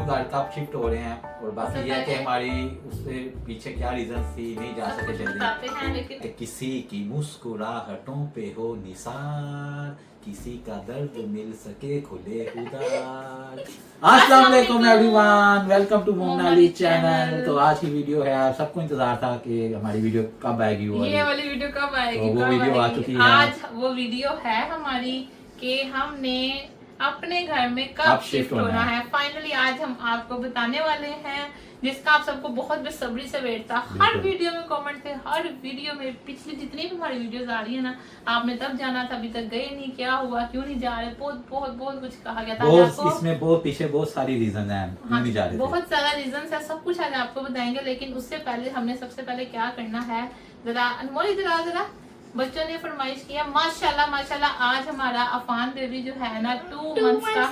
घर कब शिफ्ट हो रहे हैं और बाकी ये है कि हमारी उससे पीछे क्या रीजन थी नहीं जा सके जल्दी कि किसी की मुस्कुराहटों पे हो निसार, किसी का दर्द मिल सके खुले उदार। अस्सलाम वालेकुम everyone, welcome to Monali channel. तो आज की वीडियो है, सबको इंतजार था कि हमारी वीडियो कब आएगी। ये वाली वीडियो कब आएगी? तो वो वीडियो आ चुकी है। आज वो वीडियो है हमारी कि हमने अपने घर में कब शिफ्ट होना है। फाइनली आज हम आपको बताने वाले हैं, जिसका आप सबको बहुत बेसब्री से वेट था। हर वीडियो में कमेंट थे, हर वीडियो में पिछली जितनी भी हमारी वीडियोस आ रही है ना, आपने तब जाना था, अभी तक गए नहीं, क्या हुआ, क्यों नहीं जा रहे, बहुत कुछ कहा गया था। इसमें बहुत पीछे बहुत सारी रीजन है, हाँ, नहीं जा रहे थे। बहुत सारा रीजन है, सब कुछ आज आपको बताएंगे। लेकिन उससे पहले हमने सबसे पहले क्या करना है, जरा अनमोल जरा बच्चों ने फरमाइश किया। माशाल्लाह आज हमारा अफान बेबी जो है ना 2 मंथ्स का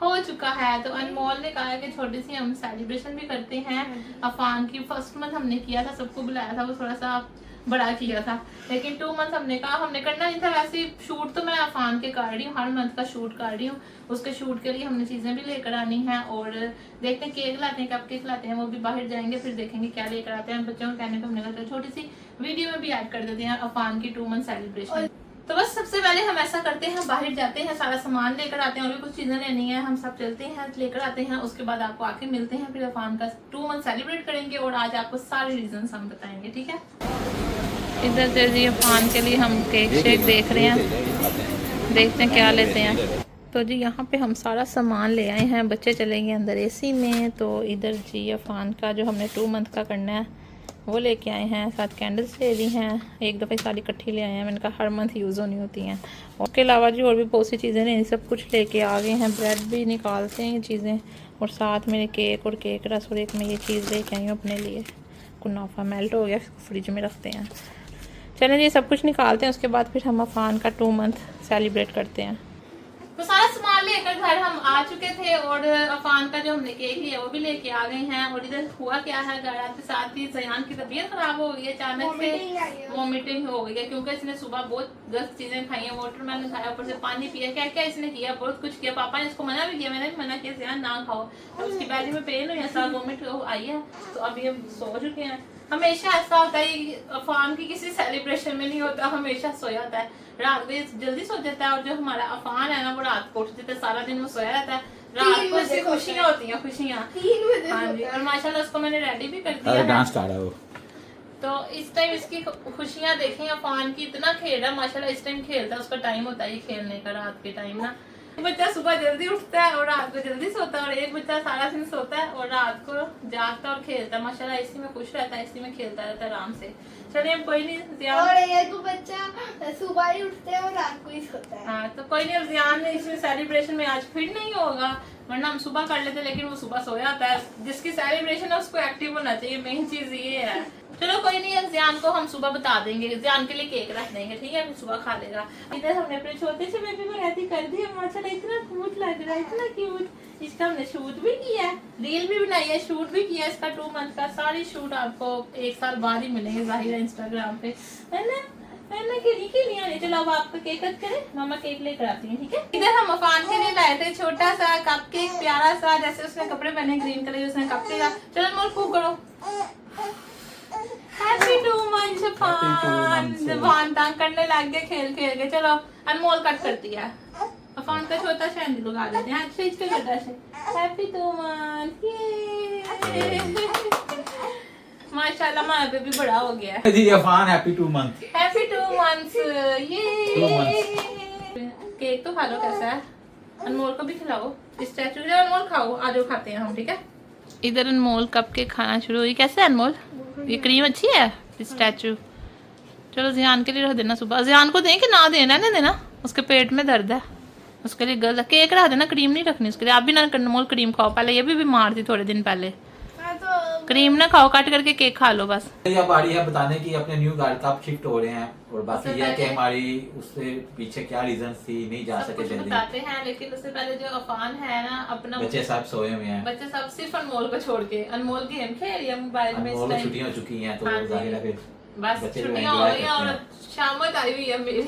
हो चुका है। तो अनमोल ने कहा कि छोटी सी हम सेलिब्रेशन भी करते हैं। अफान की फर्स्ट मंथ हमने किया था, सबको बुलाया था, वो थोड़ा सा बड़ा किया था। लेकिन 2 मंथ हमने कहा हमने करना नहीं था। वैसे शूट तो मैं अफान के कर रही हूँ, हर मंथ का शूट कर रही हूँ। उसके शूट के लिए हमने चीजें भी लेकर आनी है और देखते हैं केक लाते हैं, कब केक लाते हैं, वो भी बाहर जाएंगे, फिर देखेंगे क्या लेकर आते हैं। बच्चों को कहने को हमने कहा छोटी सी वीडियो में भी ऐड कर देते हैं अफान की 2 मंथ सेलिब्रेशन। तो बस सबसे पहले हम ऐसा करते हैं, बाहर जाते हैं, सारा सामान लेकर आते हैं, और भी कुछ चीजें लेनी है, हम सब चलते हैं लेकर आते हैं। उसके बाद आपको आके मिलते हैं, फिर अफान का 2 मंथ सेलिब्रेट करेंगे और आज आपको सारे रीजन हम बताएंगे, ठीक है। इधर से जी अफान के लिए हम केक शेक देख रहे हैं, देखते हैं क्या लेते हैं। तो जी यहाँ पे हम सारा सामान ले आए हैं, बच्चे चलेंगे अंदर एसी में। तो इधर जी अफान का जो हमने 2 मंथ का करना है वो लेके आए हैं, साथ कैंडल्स ले ली हैं, एक दफ़े सारी इकट्ठी ले आए हैं, मैंने कहा हर मंथ यूज़ होनी होती हैं। उसके अलावा जी और भी बहुत सी चीज़ें नहीं, सब कुछ लेके आ गए हैं, ब्रेड भी निकालते हैं ये चीज़ें, और साथ मेरे केक और केक रस, और एक मैं ये चीज़ लेके आई हूँ अपने लिए, कुनाफा मेल्ट हो गया, फ्रिज में रखते हैं। चलें जी सब कुछ निकालते हैं, उसके बाद फिर हम अफान का 2 मंथ सेलिब्रेट करते हैं। तो सारा सामान लेकर घर हम आ चुके थे और अफान का जो हमने केक लिया वो भी लेके आ गए हैं। और इधर हुआ क्या है, घर आते साथ ही जयान की तबीयत खराब हो गई है, अचानक से वॉमिटिंग हो गई है, क्योंकि इसने सुबह बहुत गलत चीजें खाई हैं, वाटरमेलन खाया, ऊपर से पानी पिया, क्या क्या इसने किया, बहुत कुछ किया। पापा ने इसको मना भी किया, मैंने भी मना किया जयान ना खाओ। अब उसकी बैली में पेन हुई है, साथ वॉमिट आई है, तो अभी हम सो चुके हैं। हमेशा ऐसा होता है, अफान की किसी सेलिब्रेशन में नहीं होता, हमेशा सोया होता है, रात को जल्दी सो जाता है। और जो हमारा अफान है ना, वो रात को उठ जाता है, सारा दिन वो सोया रहता है, रात को इससे खुशियाँ होती हैं, खुशियाँ। हाँ जी, और माशाल्लाह उसको मैंने रेडी भी कर दिया है। तो इस टाइम इसकी खुशियाँ देखें, अफान की इतना खेल रहा है माशाल्लाह, इस टाइम खेलता है, उसका टाइम होता है ये खेलने का, रात के टाइम ना। बच्चा सुबह जल्दी उठता है और रात को जल्दी सोता है, और एक बच्चा सारा दिन सोता है और रात को जागता और खेलता है। माशाल्लाह इसी में खुश रहता है, इसी में खेलता रहता है आराम से। चलिए कोई नहीं, और एक बच्चा सुबह ही उठते है और रात को ही सोता है। हाँ तो कोई नहीं, ध्यान इसमें सेलिब्रेशन में आज फिर नहीं होगा, वरना हम सुबह कर लेते, लेकिन वो सुबह सोया आता है। जिसकी सेलिब्रेशन है उसको एक्टिव होना चाहिए, मेन चीज ये है। चलो कोई नहीं, ज़ियान को हम सुबह बता देंगे, ज़ियान के लिए केक रख देंगे, ठीक है, सुबह खा लेगा। इधर हमने अपने छोटे से बेबी को रेडी कर दिया, माशाल्लाह इतना क्यूट लग रहा है, इतना क्यूट। इसका हमने शूट भी किया है, रील भी बनाई है, शूट भी किया है इसका 2 मंथ का। सारी शूट आपको 1 साल बाद ही मिलेंगे जाहिर है इंस्टाग्राम पे, है ना। चलो अब आपका केक कट करें, मामा केक लेकर आती है, ठीक है। इधर हम अफान के लिए लाए थे छोटा सा कप केक, प्यारा सा, जैसे उसने कपड़े पहने ग्रीन कलर, उसने कप केक। चलो मोल खूब करो, हैप्पी 2 मंथ्स अफान। जबान तंग करने लग गए खेल के। चलो अनमोल कट करती है, अफान का छोटा सा हैंडी लगा देते हैं, अच्छा इसका छोटा सा हैप्पी 2 मंथ। माशाल्लाह हमारा बेबी बड़ा हो गया है जी। Afan happy 2 month, happy 2 months. ये केक तो खा लो, कैसा है, अनमोल को भी खिलाओ, स्टैचू जो अनमोल खाओ, आज खाते हैं हम, ठीक है। इधर अनमोल कप के खाना शुरू हुई, कैसे है अनमोल, ये क्रीम अच्छी है, स्टैचू। चलो ज़ियान के लिए रख देना, सुबह ज़ियान को दें कि ना देना, नहीं देना, उसके पेट में दर्द है, उसके लिए गलत केक रख देना, क्रीम नहीं रखनी उसके लिए। आप भी ना अनमोल क्रीम खाओ, पहले ये भी बीमार थी थोड़े दिन पहले, क्रीम ना खाओ, कट करके केक खा लो बस। ये बारी है बताने की अपने न्यू घर कब शिफ्ट हो रहे हैं और बाकी ये है कि हमारी उससे पीछे क्या रीजन थी नहीं जा सके जल्दी बताते हैं। लेकिन उससे पहले जो अफान है ना, अपना बच्चे सब सोए हुए हैं, बच्चे सब सिर्फ अनमोल को छोड़ के, अनमोल गेम खेल रही है मोबाइल में, अनमोल छुट्टियां हो चुकी हैं, तो जाहिर है फिर बस बच्चे जो छुट्टियां हो enjoy गई हैं करते और हैं। शामत आई हुई है मेरी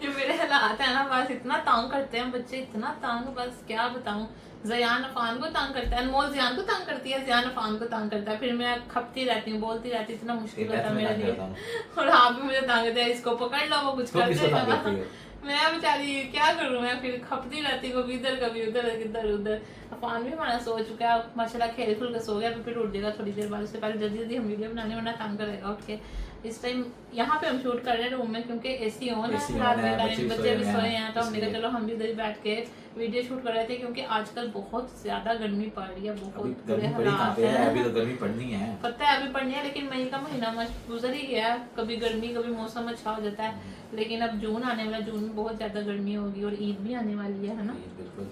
जो मेरे हालात है ना, बस इतना तंग करते हैं बच्चे, इतना तंग, बस क्या बताऊं। ज़यान अफान को तंग करता है, अनमोल ज़यान को तंग करती है, ज़यान अफान को तंग करता है, फिर मैं खपती रहती हूँ, बोलती रहती हूँ, इतना मुश्किल होता है मेरे लिए। और आप भी मुझे तंग करते हैं, इसको पकड़ लो, वो कुछ तुम कर किसको तंग देगा। करती हो? मैं बेचारी क्या करूं, मैं फिर खपती रहती, कभी इधर कभी उधर, इधर उधर। अफान भी हमारा सो चुका है माशाल्लाह, खेल खुल के सो गया, फिर उठ जाएगा थोड़ी देर बाद। उससे पहले जल्दी जल्दी हम वीडियो बनाने, वरना तंग करेगा उठ के। इस टाइम यहाँ पे हम शूट कर रहे हैं रूम में, क्योंकि एसी ऑन है, AC on रात है, के टाइम बच्चे भी सोए हैं, तो हमने कहा इसलिए। चलो हम भी उधर ही बैठ के वीडियो शूट कर रहे थे, क्योंकि आजकल बहुत ज्यादा गर्मी पड़ रही है, अभी बहुत बुरे गर्मी पड़ी कहाँ हालात पे है, हैं। अभी तो गर्मी पड़नी है। पता है अभी पढ़नी है, लेकिन मई का महीना गुजर ही गया है, कभी गर्मी कभी मौसम अच्छा हो जाता है, लेकिन अब जून आने वाला, जून में बहुत ज्यादा गर्मी होगी, और ईद भी आने वाली है ना। बिल्कुल।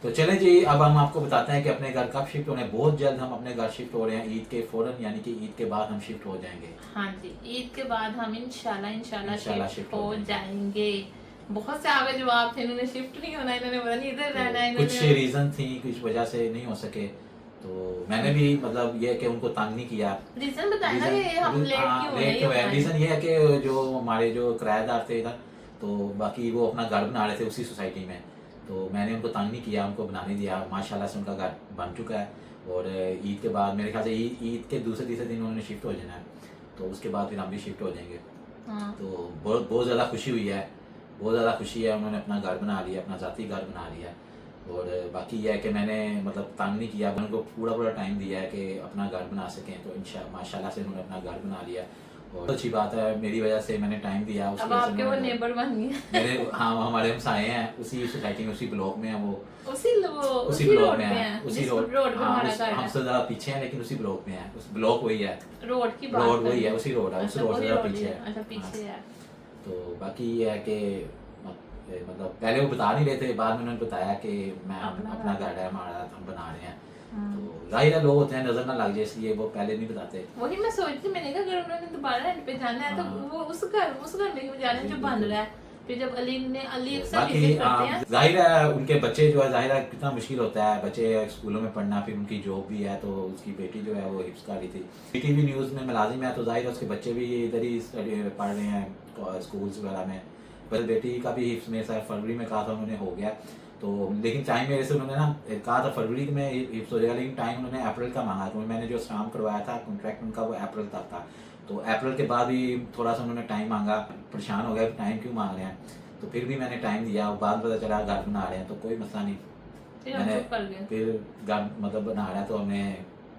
तो चलें जी, अब हम आपको बताते हैं कि अपने घर कब शिफ्ट होने। बहुत जल्द हम अपने घर शिफ्ट हो रहे हैं, ईद के फौरन, यानी कि ईद के बाद हम शिफ्ट हो जाएंगे। हाँ जी, ईद के बाद हम इंशाल्लाह शिफ्ट हो जाएंगे। जाएंगे। बहुत से आगे जवाब थे, इन्होंने शिफ्ट नहीं होना, इन्होंने पता नहीं इधर रहना है, कुछ इन्होंने रीजन थी, कुछ वजह से नहीं हो सके, तो मैंने भी मतलब ये कि उनको तंग नहीं किया। रीजन बताया ना कि हम लेट क्यों है। रीजन ये है कि जो हमारे जो किराएदार थे इधर, तो बाकी वो अपना घर बना रहे थे उसी सोसाइटी में, तो मैंने उनको तंग नहीं किया, उनको बनाने दिया। माशाल्लाह से उनका घर बन चुका है, और ईद के बाद मेरे ख्याल से ईद के दूसरे तीसरे दिन उन्होंने शिफ्ट हो जाना है, तो उसके बाद फिर हम भी शिफ्ट हो जाएंगे। तो बहुत ज़्यादा खुशी हुई है, बहुत ज़्यादा खुशी है। उन्होंने अपना घर बना लिया, अपना ज़ाती घर बना लिया, और बाकी यह है कि मैंने मतलब तंग नहीं किया, मैंने उनको पूरा टाइम दिया है कि अपना घर बना सकें, तो माशाल्लाह से उन्होंने अपना घर बना लिया, और अच्छी बात है, मेरी वजह से मैंने टाइम दिया। अब आपके वो नेबर बन गए मेरे, हाँ, हमारे हमसाए हैं उसी सोसाइटी में, उसी ब्लॉक में है वो, उसी ब्लॉक रोड में पे है, हैं, उसी जिस रोड रोड पे हमारा घर है। हमसे ज़्यादा पीछे है, लेकिन उसी ब्लॉक में है, उस ब्लॉक वही है, रोड की बात रोड कर वही रहे है, उसी रोड है, उस अच्छा, रोड से वही ज़्यादा रोड पीछे है, है। अच्छा पीछे है। तो बाकी ये है कि मतलब पहले वो बता नहीं रहे थे, बाद में उन्होंने बताया कि मैं अपना घर है हमारा, हम बना रहे हैं, तो जाहिर है लोग होते हैं नजर ना लग जाए, इसलिए वो पहले नहीं बताते। वही मैं सोच रही थी, मैंने कहा अगर उन्होंने दोबारा रेंट पे जाना है तो वो उस घर में क्यों जा रहे हैं जो बन रहा है। फिर जब अली अक्सर विजिट करते हैं, जाहिर है उनके बच्चे जो है, जाहिर है कितना मुश्किल होता है, बच्चे स्कूलों में पढ़ना, फिर उनकी जॉब भी है, तो उसकी बेटी जो है वो हिफ्स कर रही थी, PTV न्यूज़ में मुलाजिम है, तो जाहिर है उसके बच्चे भी इधर ही पढ़ रहे हैं स्कूल्स वगैरह में। बस बेटी का भी हिफ्स में शायद फरवरी में कहा था उन्होंने हो गया, तो लेकिन टाइम मेरे से उन्होंने ना कहा था फरवरी में हिफ्स हो जाएगा, लेकिन टाइम उन्होंने अप्रैल का मांगा, तो मैंने जो स्टाम करवाया था कॉन्ट्रैक्ट उनका वो अप्रैल तक था, तो अप्रैल के बाद भी थोड़ा सा उन्होंने टाइम मांगा, परेशान हो गया टाइम क्यों मांग रहे हैं, तो फिर भी मैंने टाइम दिया, बाद पता चला घर बना रहे हैं, तो कोई मसला नहीं, मैंने फिर घर मतलब बना रहा है, तो हमने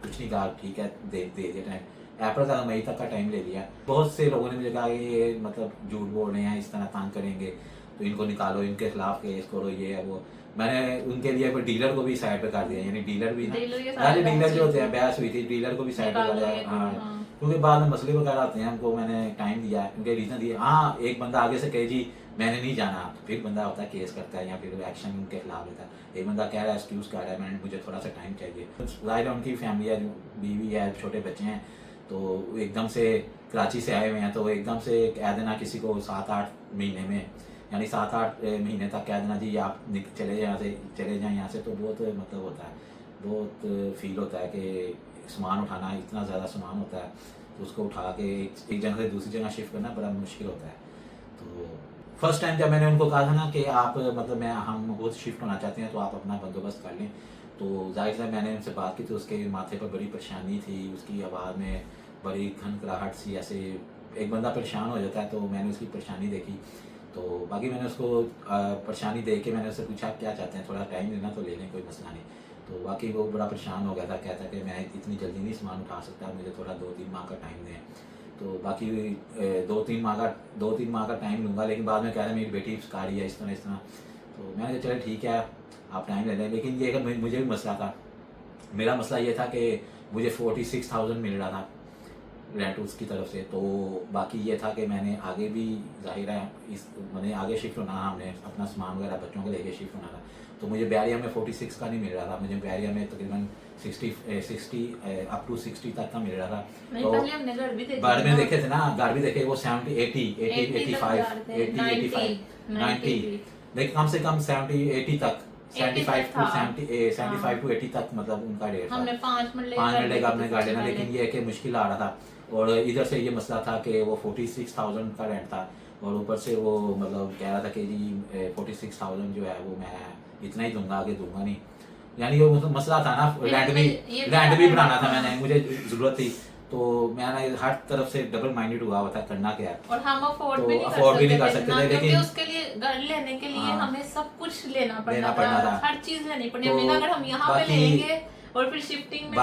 कुछ नहीं कहा, ठीक है दे दिया टाइम, अप्रैल तक मई तक का टाइम ले लिया। बहुत से लोगों ने मुझे कहा कि ये मतलब झूठ बोल रहे हैं, इस तरह तंग करेंगे, तो इनको निकालो, इनके खिलाफ केस करो, ये है वो। मैंने उनके लिए डीलर को भी साइड पे कर दिया, यानी डीलर भी ना, डीलर जो होते हैं, बहस हुई थी, डीलर को भी साइड पे कर दिया, हाँ, क्योंकि बाद में मसले वगैरह होते हैं, हमको मैंने टाइम दिया, क्योंकि रीजन दिया। हाँ, एक बंदा आगे से कहे जी मैंने नहीं जाना, तो फिर बंदा होता है केस करता है या फिर एक्शन उनके खिलाफ लेता है। एक बंदा कह रहा है, एक्सक्यूज कर रहा है, मैंने मुझे थोड़ा सा टाइम चाहिए, जाहिर है उनकी फैमिली है, बीवी है, छोटे बच्चे हैं, तो एकदम से कराची से आए हुए हैं, तो एकदम से कह देना किसी को 7-8 महीने में, यानी 7-8 महीने तक कह देना जी आप चले जाएं यहाँ से, तो बहुत मतलब होता है, बहुत फील होता है कि सामान उठाना, इतना ज़्यादा सामान होता है, तो उसको उठा के एक जगह से दूसरी जगह शिफ्ट करना बड़ा मुश्किल होता है। तो फर्स्ट टाइम जब मैंने उनको कहा था ना कि आप मतलब हम खुद शिफ्ट होना चाहते हैं, तो आप अपना बंदोबस्त कर लें, तो जाहिर है मैंने उनसे बात की, तो उसके माथे पर बड़ी परेशानी थी, उसकी आवाज़ में बड़ी खनखराहट सी, ऐसे एक बंदा परेशान हो जाता है, तो मैंने उसकी परेशानी देखी, तो बाकी मैंने उसको परेशानी देख के मैंने उससे पूछा आप क्या चाहते हैं, थोड़ा टाइम लेना तो ले लें, कोई मसला नहीं, तो बाकी वो बड़ा परेशान हो गया था, कहता कि मैं इतनी जल्दी नहीं सामान उठा सकता, मुझे थोड़ा 2-3 माह का टाइम दें, तो बाकी 2-3 माह का टाइम लूँगा, लेकिन बाद में कह रहा मेरी बेटी शिकारी है, इस तरह, तो मैंने कहा चलो ठीक है आप टाइम ले लें, लेकिन ये मुझे भी मसला था, मेरा मसला ये था कि मुझे 46,000 मिल रहा था रेंट उसकी तरफ से, तो बाकी ये था कि मैंने आगे भी जाहिर है मैंने आगे शिफ्ट होना, हमने अपना सामान वगैरह बच्चों को लेके शिफ्ट होना था, तो मुझे बैरिया में 46 का नहीं मिल रहा था, मुझे बैरिया में तकरीबन 60 अप टू 60 तक का मिल रहा था। तो पहले हमने घर भी देखे थे ना, घर भी देखे, वो 70, 80, 85, 90, लेकिन कम से कम 70, 80 तक, 75 to 80 तक मतलब उनका रेट था। हमने 5 मरले का अपने गार्डन, लेकिन ये है कि मुश्किल आ रहा था, और इधर से ये मसला था कि वो 46,000 का रेंट था और ऊपर से वो मतलब कह रहा था कि जी 46,000 जो है वो मैं इतना ही दूंगा, आगे दूंगा नहीं। यानी वो मसला था ना, रेंट भी बढ़ाना था मैंने, मुझे ज़रूरत थी, तो मैंने हर तरफ से डबल माइंडेड हुआ था करना क्या है। और हम अफोर्ड तो भी नहीं कर सकते थे, लेकिन उसके लिए घर लेने के लिए हमें सब कुछ लेना पड़ना था, हर चीज लेनी पड़ी। अगर हम यहाँ पे लेंगे और फिर शिफ्टिंग में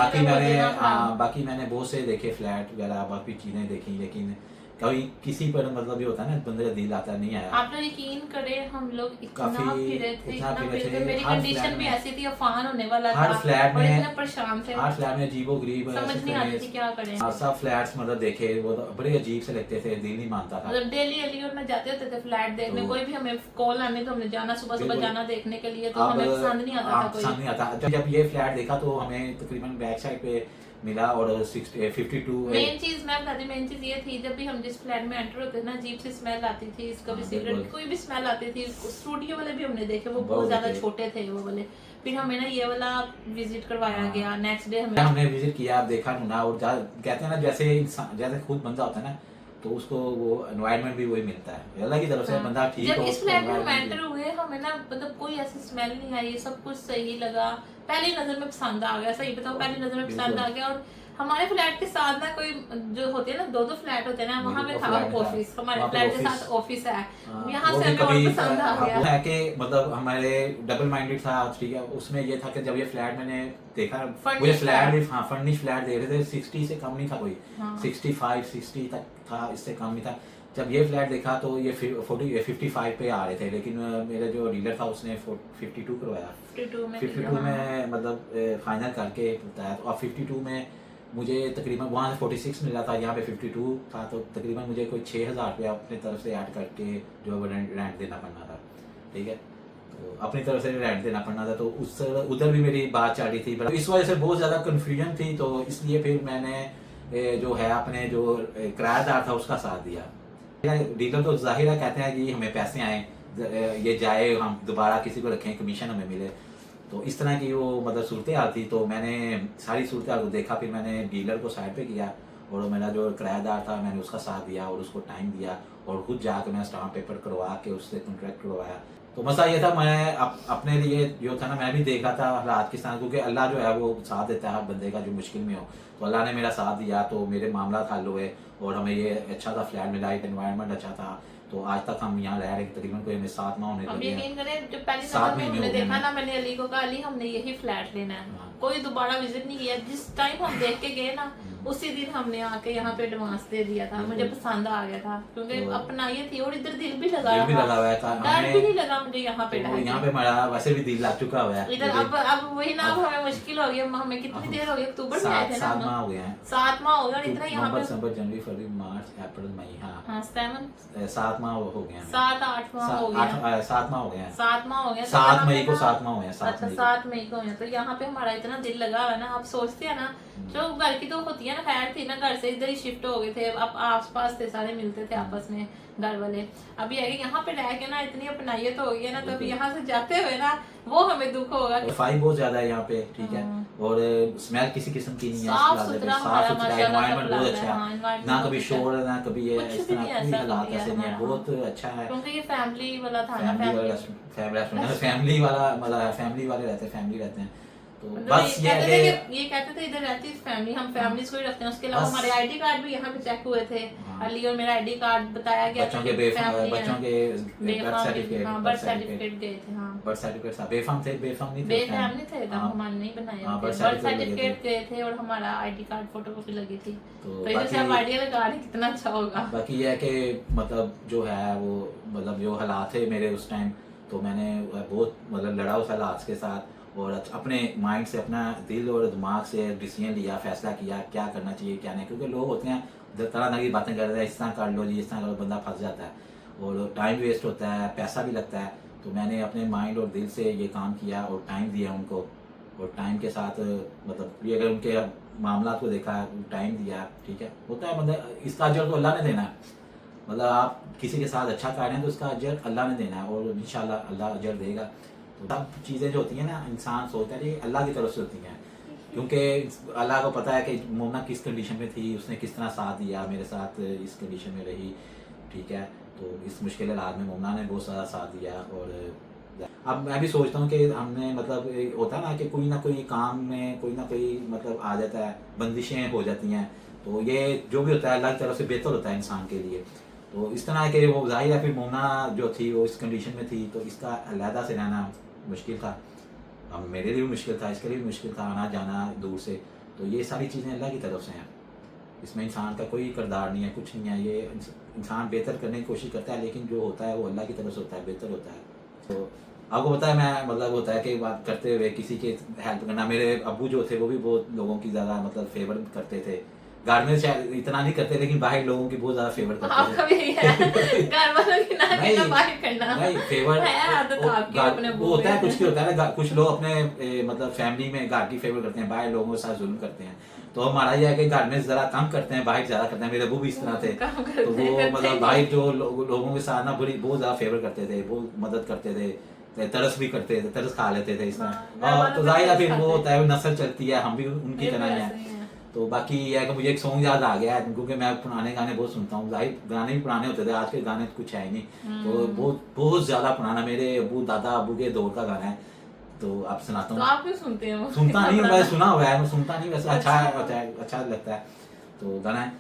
बाकी मैंने बहुत से देखे फ्लैट वगैरह, बाकी चीजें देखी, लेकिन कभी किसी पर मतलब ये होता है ना, बंदे का दिल आता नहीं आया। आप लोग यकीन करें, हम लोग इतना फिरे थे, मेरी कंडीशन भी ऐसी थी, अफान होने वाला था, हर फ्लैट में इतने परेशान थे, हर फ्लैट में अजीबोगरीब समझ नहीं आती थी क्या करें। सब फ्लैट्स मतलब देखे वो तो बड़े अजीब से लगते थे, दिल नहीं मानता था। मतलब डेली अलीगढ़ में जाते होते थे फ्लैट देखने, कोई भी हमें कॉल आने तो हमने जाना सुबह जाना देखने के लिए, तो हमें पसंद नहीं आता था कोई। पसंद नहीं आता। जब ये फ्लैट देखा तो हमें तकरीबन बैक साइड पे मिला और 52 मेन चीज मैं बताती, मेन चीज ये थी, जब भी हम जिस फ्लैट में एंटर होते ना, अजीब सी स्मेल आती थी, इसका भी सिगरेट कोई भी स्मेल आती थी। स्टूडियो वाले भी हमने देखे, वो बहुत ज्यादा छोटे थे वो वाले। फिर हमें ना ये वाला विजिट करवाया गया, नेक्स्ट डे हमने विजिट किया, देखा ना, और कहते हैं ना जैसे इंसान जैसे खुद बंदा होता है ना, तो उसको वो एनवायरनमेंट भी वही मिलता है, अल्लाह की तरफ से बंदा ठीक हो। जब इस फ्लैट में एंटर हुए हमें ना, मतलब कोई ऐसी स्मेल नहीं आई, सब कुछ सही लगा, पहली नजर में पसंद आ गया। सही बताओ, पहली नजर में पसंद आ गया। और हमारे फ्लैट के साथ ना कोई जो होते हैं ना, दो फ्लैट होते हैं ना, वहाँ पे था ऑफिस, हमारे फ्लैट के साथ ऑफिस है, यहाँ से हमें और पसंद आ गया है कि मतलब हमारे डबल माइंडेड था, ठीक है। उसमें ये था कि जब ये फ्लैट मैंने देखा, मुझे फ्लैट भी फर्निश फ्लैट दे रहे थे, 60 से कम नहीं था कोई, 65 60 तक था, इससे कम नहीं था। जब ये फ्लैट देखा तो ये 55 पे आ रहे थे, लेकिन मेरा जो डीलर था उसने 52 करवाया। 52 में मतलब फाइनल करके बताया, और 52 में मुझे तकरीबन वहाँ से 46 मिल रहा था, यहाँ पे 52 था, तो तकरीबन मुझे कोई 6,000 रुपया अपनी तरफ से ऐड करके जो रेंट देना पड़ना था, ठीक है। तो अपनी तरफ से रेंट देना पड़ना था, तो उस उधर भी मेरी बात चल रही थी, इस वजह से बहुत ज़्यादा कन्फ्यूजन थी। तो इसलिए फिर मैंने जो है अपने जो किराएदार था उसका साथ दिया। डीलर तो जाहिर है कहते हैं कि हमें पैसे आए, ये जाए, हम दोबारा किसी को रखें, कमीशन हमें मिले, तो इस तरह की वो मतलब सूरत हाल थी। तो मैंने सारी सूरत हाल को देखा, फिर मैंने डीलर को साइड पे किया और मेरा जो किराएदार था मैंने उसका साथ दिया और उसको टाइम दिया और खुद जाकर मैं स्टाम्प पेपर करवा के उससे कॉन्ट्रैक्ट करवाया। तो मसला ये था, मैं अपने लिए जो था ना, मैं भी देख रहा था हालात किस तरह, क्योंकि अल्लाह जो है वो साथ देता है हर बंदे का जो मुश्किल में हो। तो अल्लाह ने मेरा साथ दिया, तो मेरे मामला हल हुए और हमें ये अच्छा सा फ्लैट मिला, एनवायरनमेंट अच्छा था। तो आज तक हम यहाँ रह रहे, तकरीबन कोई हमें 7 माह होने लगे। यकीन करें, जो पहली नजर में हमने देखा ना, मैंने अली को कहा, अली हमने यही फ्लैट लेना है, कोई दोबारा विजिट नहीं किया। जिस टाइम हम देख के गए ना, उसी दिन हमने आके यहाँ पे एडवांस दे दिया था, मुझे पसंद आ गया था, क्योंकि अपना ये थी और इधर दिल भी लगा हुआ था, डर भी नहीं लगा मुझे यहाँ पे। यहाँ पे हमारा वैसे भी दिल लग चुका हुआ है इधर। अब वही ना, अब हमें मुश्किल हो गई, हमें कितनी देर हो गई, अक्टूबर में आए थे ना, 7 माह हो गए हैं, 7 माह हो गए इतना यहाँ पे, दिसंबर जनवरी फरवरी मार्च अप्रैल मई, हाँ 7 माह हो गए हैं, 7-8 माह हो गए, 7 माह हो गए हैं, 7 माह हो गए, 7 मई को 7 माह हुए हैं, 7 मई को हुए। तो यहाँ पे हमारा इतना दिल लगा हुआ है ना, आप सोचते हैं ना, जो घर की तो होती है ना, खैर थी ना, घर से इधर ही शिफ्ट हो गए थे, अब आसपास थे, सारे मिलते थे आपस में घर वाले। अभी है कि यहाँ पे रह के ना इतनी अपनाइयत हो गई है ना, तो अभी यहाँ से जाते हुए ना वो हमें दुख होगा। सफाई बहुत ज्यादा है यहाँ पे, ठीक है, और स्मेल किसी किस्म की नहीं है, साफ सुथरा एनवायरनमेंट बहुत अच्छा है, ना कभी शोर है ना कभी ये इस तरह कोई हालात ऐसे नहीं है, बहुत अच्छा है, क्योंकि ये फैमिली वाला था ना, फैमिली वाला मतलब फैमिली वाले रहते हैं। तो बस ये कहते थे इधर रहती फैमिली, हम फैमिलीज को ही रखते हैं। उसके अलावा हमारे आईडी कार्ड भी यहाँ पे चेक हुए थे, अली और मेरा आईडी कार्ड बताया गया, बच्चों के बर्थ सर्टिफिकेट गए थे, हाँ बर्थ सर्टिफिकेट बेफाम थे, बेफाम नहीं थे, हमारे नहीं बनाया, बर्थ सर्टिफिकेट गए थे और हमारा आईडी कार्ड फोटोकॉपी लगी थी। तो इधर से आप आइडिया लगा रहे कितना अच्छा होगा। बाकी ये है कि मतलब जो है वो मतलब जो हालात थे मेरे उस टाइम, तो मैंने बहुत मतलब लड़ा उस हालात के साथ और अपने माइंड से, अपना दिल और दिमाग से डिसीजन लिया, फैसला किया क्या करना चाहिए क्या नहीं, क्योंकि लोग होते हैं तरह तरह की बातें करते हैं, इस तरह कर लो जी, इस तरह कर लो, बंदा फंस जाता है और टाइम वेस्ट होता है, पैसा भी लगता है। तो मैंने अपने माइंड और दिल से ये काम किया और टाइम दिया उनको, और टाइम के साथ मतलब ये अगर उनके मामला को देखा, टाइम दिया, ठीक है, होता है मतलब इसका अजर तो अल्लाह ने देना है, मतलब आप किसी के साथ अच्छा कर रहे हैं तो उसका अजर अल्लाह ने देना है और इंशाल्लाह अल्लाह अजर देगा। तो सब चीज़ें जो होती हैं ना, इंसान सोचता है कि अल्लाह की तरफ से होती हैं, क्योंकि अल्लाह को पता है कि मोमना किस कंडीशन में थी, उसने किस तरह साथ दिया मेरे साथ, इस कंडीशन में रही, ठीक है। तो इस मुश्किल हालात में मोमना ने बहुत सारा साथ दिया। और अब मैं भी सोचता हूँ कि हमने मतलब होता है ना कि कोई ना कोई काम में कोई ना कोई मतलब आ जाता है, बंदिशें हो जाती हैं, तो ये जो भी होता है अल्लाह की तरफ से बेहतर होता है इंसान के लिए। तो इस तरह के वो जाहिर है फिर मोमना जो थी वो इस कंडीशन में थी, तो इसका अलहदा से रहना मुश्किल था। अब मेरे लिए भी मुश्किल था, इसके लिए भी मुश्किल था, आना जाना दूर से। तो ये सारी चीज़ें अल्लाह की तरफ से हैं, इसमें इंसान का कोई किरदार नहीं है, कुछ नहीं है। ये इंसान बेहतर करने की कोशिश करता है, लेकिन जो होता है वो अल्लाह की तरफ से होता है, बेहतर होता है। तो आपको पता है मैं मतलब होता है कि बात करते हुए किसी के हेल्प करना, मेरे अब्बू जो थे वो भी बहुत लोगों की ज़्यादा मतलब फेवर करते थे। घर में शायद इतना नहीं करते, लेकिन बाहर लोगों की बहुत ज़्यादा फेवर करते आपका भी यही है, घर वालों की ना नहीं, बाहर करना। नहीं फेवर है आदत आपकी अपने वो होता है, कुछ की होता है ना, कुछ लोग अपने मतलब फैमिली में घर की फेवर करते हैं, बाहर लोगों के साथ जुल्म करते हैं। तो हमारा ये है कि घर में जरा कम करते हैं, बाहर ज्यादा करते हैं। मेरे अबू भी इस तरह थे, तो वो मतलब बाहर जो लोगों के साथ ना बहुत ज्यादा फेवर करते थे, बहुत मदद करते थे, तरस भी करते थे, तरस खा लेते थे इस तरह। तो जाहिर है फिर वो होता है, नस्ल चलती है, हम भी उनकी तरह ही हैं। तो बाकी ये है कि मुझे एक सॉन्ग याद आ गया है, क्योंकि मैं पुराने गाने बहुत सुनता हूँ। जाहिर गाने भी पुराने होते थे, आज के गाने कुछ है ही नहीं। तो बहुत ज्यादा पुराना मेरे अबू दादा अबू के दौर का गाना है, तो आप सुनाता हूँ। तो आप भी सुनते हैं? सुनता नहीं, मैं सुना हुआ है, मैं सुनता नहीं, वैसे अच्छा लगता है। तो गाना है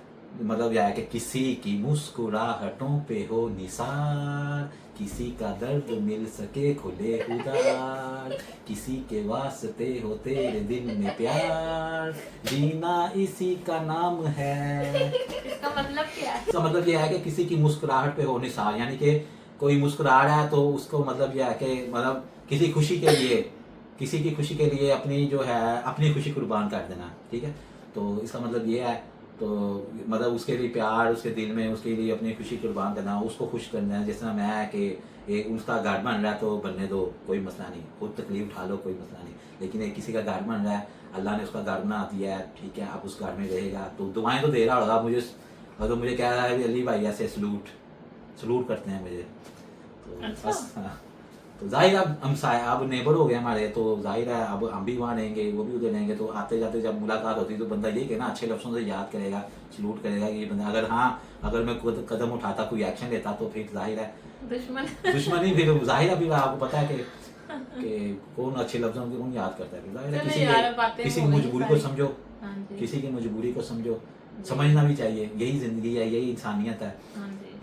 मतलब यह है कि किसी की मुस्कुराहटों पे हो निसार, किसी का दर्द मिल सके खुले उदार, किसी के वास्ते हो तेरे दिल में प्यार, जीना इसी का नाम है। इसका मतलब क्या है? इसका मतलब यह है कि किसी की मुस्कुराहट पे हो निसार, यानी कि कोई मुस्कुरा रहा है तो उसको मतलब यह है कि मतलब किसी खुशी के लिए, किसी की खुशी के लिए अपनी जो है अपनी खुशी कुर्बान कर देना, ठीक है। तो इसका मतलब ये है, तो मतलब उसके लिए प्यार, उसके दिल में उसके लिए अपनी खुशी कुर्बान करना, उसको खुश करना है। जिस तरह मैं है कि एक उसका घर बन रहा है तो बनने दो, कोई मसला नहीं, खुद तकलीफ उठा लो, कोई मसला नहीं। लेकिन एक किसी का घर बन रहा है, अल्लाह ने उसका घर बना दिया है, ठीक है, अब उस घर में रहेगा, तो दुआएं तो दे रहा होगा मुझे। अगर मुझे कह रहा है अली भाई ऐसे सलूट करते हैं मुझे, तो अच्छा। बस हाँ। तो जाहिर अब नेबर हो गए हमारे, तो जाहिर है अब हम भी वहाँ रहेंगे, वो भी उधर रहेंगे। तो आते जाते जब मुलाकात होती है तो बंदा ये कहना अच्छे लफ्ज़ों से याद करेगा, सलूट करेगा कि ये बंदा, अगर मैं खुद कदम उठाता, कोई एक्शन लेता, तो फिर जाहिर है दुश्मनी फिर जाहिर है, फिर आपको पता है कि कौन अच्छे लफ्ज़ों को कौन याद करता है। फिर जाहिर है किसी की मजबूरी को समझो, किसी की मजबूरी को समझो, समझना भी चाहिए, यही जिंदगी है, यही इंसानियत है,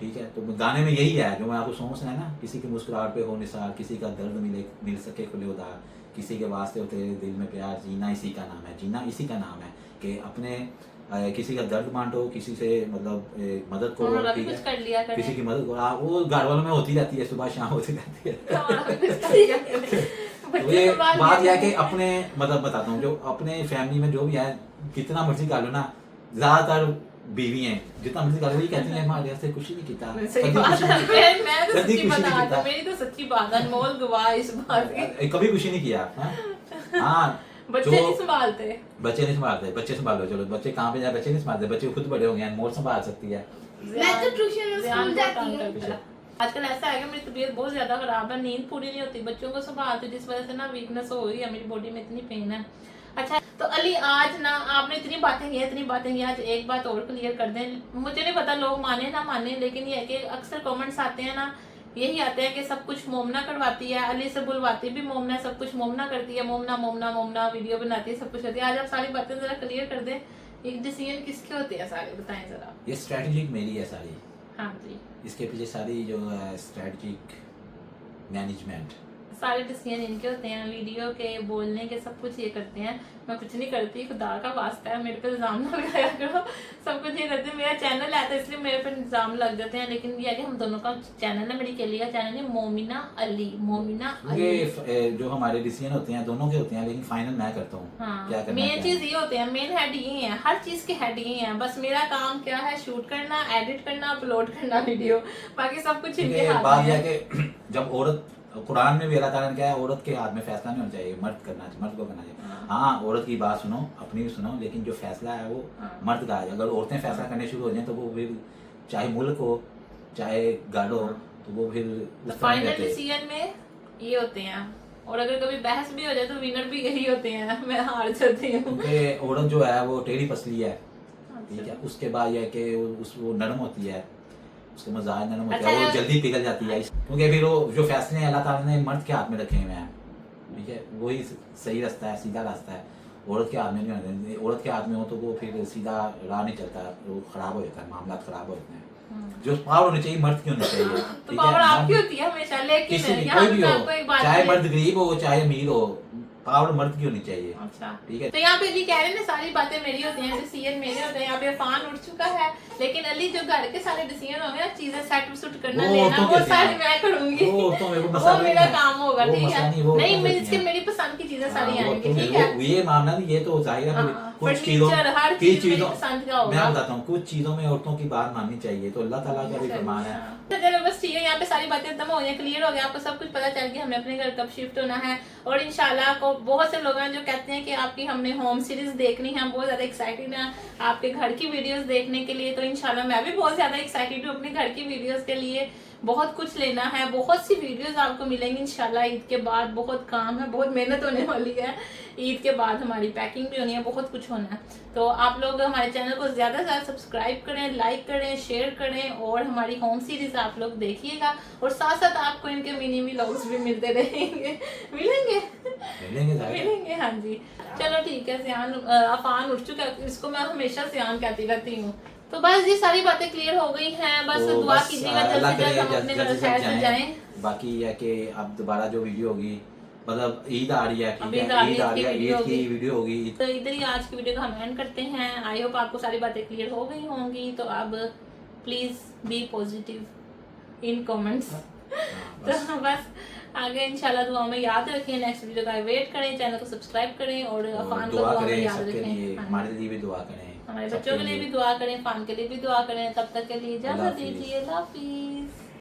ठीक है। तो गाने में यही है जो मैं आपको सॉन्ग सुना है ना, किसी की मुस्कुराहट पे हो निसार, किसी का दर्द मिल सके खुले उदार, किसी के वास्ते होते दिल में प्यार, जीना इसी का नाम है। जीना इसी का नाम है कि अपने किसी का दर्द बांटो, किसी से मतलब मदद करो, ठीक है, किसी की मदद करो। वो घर वालों में होती रहती है, सुबह शाम होती रहती है। तो ये बात यह है कि अपने मतलब बताता हूँ, जो अपने फैमिली में जो भी है, कितना मर्जी कर लो ना, ज्यादातर बीवी हैं, जितना मर्जी कर लो, ये कहती है हमारे से कुछ नहीं किया, मेरी तो सच्ची बात है, अनमोल गवाह इस बात की, कभी कुछ नहीं किया। हाँ बच्चे नहीं संभालते, बच्चे संभालो, चलो बच्चे कहाँ पे जाए, बच्चे नहीं संभालते, बच्चे खुद बड़े हो गए, अनमोल संभाल सकती है। मैं तो ट्यूशन और स्कूल जाती हूँ। आजकल ऐसा है कि मेरी तबीयत बहुत ज्यादा खराब है, नींद पूरी नहीं होती, बच्चों को संभालती, जिस वजह से ना वीकनेस हो गई है, मेरी बॉडी में इतनी पेन है। अच्छा तो अली, आज ना आपने इतनी बातें की, आज एक बात और क्लियर कर दें। मुझे नहीं पता लोग माने ना माने, लेकिन ये है कि अक्सर कमेंट्स आते हैं ना, यही आते हैं कि सब कुछ मोमना करवाती है, अली से बुलवाती भी मोमना है, सब कुछ मोमना करती है, मोमना वीडियो बनाती है, सब कुछ करती है। आज आप सारी बातें जरा क्लियर कर दें, एक डिसीजन किसके होते हैं सारे, बताएं जरा। ये स्ट्रेटेजी मेरी है सारी। हाँ जी, इसके पीछे सारी जो है स्ट्रेटेजिक मैनेजमेंट, सारे डिसीजन इनके होते हैं, वीडियो के, बोलने के, सब कुछ ये करते हैं। मैं कुछ नहीं करती, खुदा का वास्ता है, मेरे पे इल्जाम ना लगाया करो, सब कुछ ये करते हैं। मेरा चैनल है तो इसलिए मेरे पे इल्जाम लग जाते हैं, लेकिन ये है कि हम दोनों का चैनल है, मेरी केली का चैनल है, मोमिना अली। जो हमारे डिसीजन होते हैं दोनों के होते हैं, लेकिन फाइनल मैं करता हूँ। हाँ, क्या करना, मेन चीज ये होते हैं, मेन हेड ये है, हर चीज के हेड ये हैं। बस मेरा काम क्या है, शूट करना, एडिट करना, अपलोड करना वीडियो, बाकी सब कुछ इनके हाथ में है। कि जब औरत, कुरान में भी अल्लाह ताला ने कहा है औरत के हाथ में फैसला नहीं होना चाहिए, मर्द को करना चाहिए। हाँ, औरत की बात सुनो, अपनी भी सुनो, लेकिन जो फैसला है वो मर्द का है। अगर औरतें फैसला करने शुरू हो जाए तो वो फिर चाहे मुल्क हो चाहे घर हो, तो वो फिर फाइनल डिसीजन में ये होते हैं और अगर कभी बहस भी हो जाए तो विनर भी यही होते हैं, मैं हार जाती हूँ। क्योंकि औरत जो है वो टेढ़ी पसली है, ठीक है। उसके बाद यह है कि वो नरम होती है, उसका मजाज नरम होता है, वो जल्दी पिघल जाती है, क्योंकि फिर वो जो फैसले अल्लाह ताला ने मर्द के हाथ में रखे हुए हैं, ठीक है, वही सही रास्ता है, सीधा रास्ता है। औरत के हाथ में नहीं होने, औरत के हाथ में हो तो वो फिर सीधा राह नहीं चलता, वो खराब हो जाता है, मामला खराब हो जाते हैं। जो पावर होनी चाहिए मर्द की होनी चाहिए, तो पावर आपकी होती है हमेशा, लेकिन कोई भी हो, चाहे मर्द गरीब हो चाहे अमीर हो, पावर मर्द की होनी चाहिए। अच्छा ठीक है। तो यहाँ पे अली कह रहे हैं ना सारी बातें मेरी होती हैं, डिसीजन मेरे होते हैं। यहाँ पे अफान उठ चुका है, लेकिन अली जो घर के सारे डिसीजन होंगे ना, चीजें सेट सुट करना लेना, वो सारी मैं करूंगी, वो मेरा काम होगा, ठीक है। नहीं मेरी पसंद की चीजें सारी आएंगी, ठीक है। ये मामला नहीं, ये तो जाहिर है कुछ चीजों मैं बताता हूँ, कुछ चीजों में औरतों की बात माननी चाहिए, तो अल्लाह ताला का भी फरमान है। तो चलो बस ठीक है, यहाँ पे सारी बातें खत्म हो गई, क्लियर हो गया, आपको सब कुछ पता चल गया हमें अपने घर कब शिफ्ट होना है। और इंशाल्लाह को बहुत से लोग हैं जो कहते हैं कि आपकी हमने होम सीरीज देखनी है, बहुत ज्यादा एक्साइटेड है आपके घर की वीडियोस देखने के लिए। तो इंशाल्लाह मैं भी बहुत ज्यादा एक्साइटेड हूँ अपने घर की वीडियोस के लिए, बहुत कुछ लेना है, बहुत सी वीडियोस आपको मिलेंगी इंशाल्लाह। ईद के बाद बहुत काम है, बहुत मेहनत होने वाली है, ईद के बाद हमारी पैकिंग भी होनी है, बहुत कुछ होना है। तो आप लोग हमारे चैनल को ज्यादा से ज्यादा सब्सक्राइब करें, लाइक करें, शेयर करें, और हमारी होम सीरीज आप लोग देखिएगा, और साथ साथ आपको इनके मिनी व्लॉग्स भी मिलते रहेंगे। मिलेंगे हाँ जी। चलो ठीक है, सियान अफान उठ चुका है, इसको मैं हमेशा सियान कहती रहती हूँ। तो बस ये सारी बातें क्लियर हो गई हैं, बस तो दुआ कीजिएगा जल्द से जल्द हम अपने घर शहर से जाएं। बाकी है कि अब दोबारा जो वीडियो होगी, मतलब ईद आ रही है, ठीक है, ईद आ रही है, ईद की वीडियो होगी। तो इधर ही आज की वीडियो को हम एंड करते हैं। आई होप आपको सारी बातें क्लियर हो गई होंगी। तो अब please be positive in comments. तो बस आगे इंशाल्लाह दुआ में याद रखें, नेक्स्ट वीडियो का वेट करें, चैनल को सब्सक्राइब करें, और अफान को दुआ में याद रखें, हमारे लिए भी दुआ करें, हमारे बच्चों के लिए भी दुआ करें, फान के लिए भी दुआ करें। तब तक के लिए इजाजत दीजिए, अल्लाह हाफिज़।